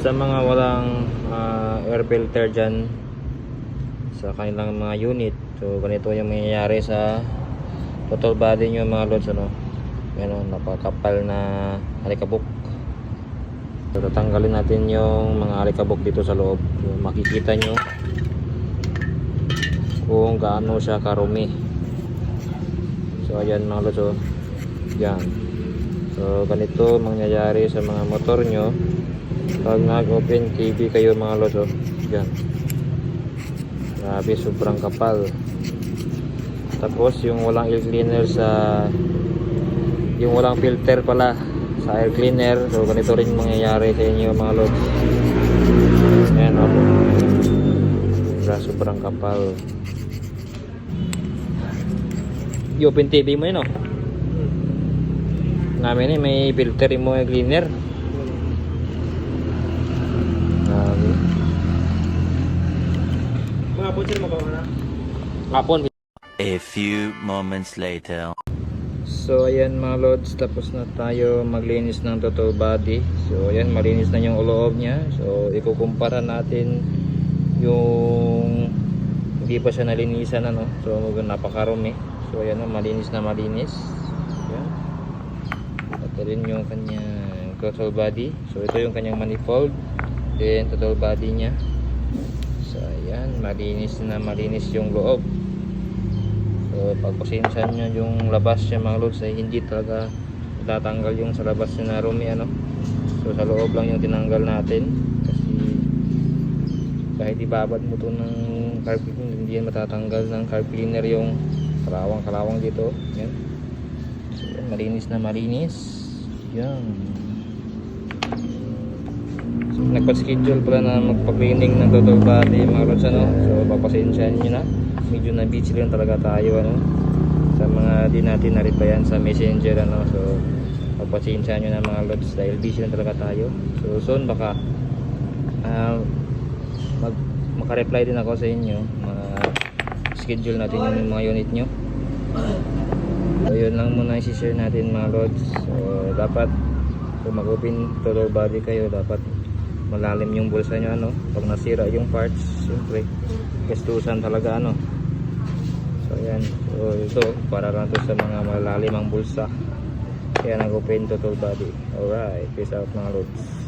sa mga walang air filter dyan sa kanilang mga unit, so ganito yung mangyayari sa total body nyo mga lods, ano. Yan o, napakapal na alikabok. So tatanggalin natin yung mga alikabok dito sa loob. So, makikita nyo kung gaano siya karumi. So ayan mga lods, oh. Yan. So ganito mangyayari sa mga motor nyo pag nag-open TV kayo mga lods, oh. Yan. Grabe, sobrang kapal. Tapos yung walang air cleaner yung walang filter pala sa air cleaner, so ganito rin mangyayari sa inyo mga lods. Ayan, oh. Sobrang kapal. I-open TV mo yun, oh. Namin may filter mo air cleaner. Hapon. A few moments later. So ayan mga lods, tapos na tayo maglinis ng total body. So ayan, malinis na yung loob niya. So ikukumpara natin yung hindi pa siya nalinisan, ano. So napakarumi. So ayan, malinis na malinis. Ayan. Ito rin yung kanyang total body. So ito yung kanyang manifold, then total body niya. So ayan, malinis na malinis yung loob. So pagpasensyahan nyo yung labas niya mga lods, ay hindi talaga tatanggal yung sa labas niya na rumi, ano. So sa loob lang yung tinanggal natin, kasi kahit ibabad mo to ng carb cleaner, hindi yan matatanggal ng carb cleaner yung kalawang dito. Yan. So yan, malinis na malinis. Yan. So nagpa-schedule pala na magpa-cleaning ng total body mga lods, ano. So pagpasensyahan nyo na, medyo na busy lang talaga tayo, ano, sa mga di natin na-replyan sa messenger, ano. So pagpasensyahan nyo na mga lods, dahil busy lang talaga tayo. So soon baka maka-reply din ako sa inyo, schedule natin yung mga unit nyo. So yun lang muna i-share natin mga lods. So dapat kung mag-open total body kayo, dapat malalim yung bulsa nyo, ano. Pag nasira yung parts, siyempre gastusan talaga, ano. So ayan, so ito para lang to sa mga malalim ang bulsa, kaya nag-open total body. Alright, peace out mga lods.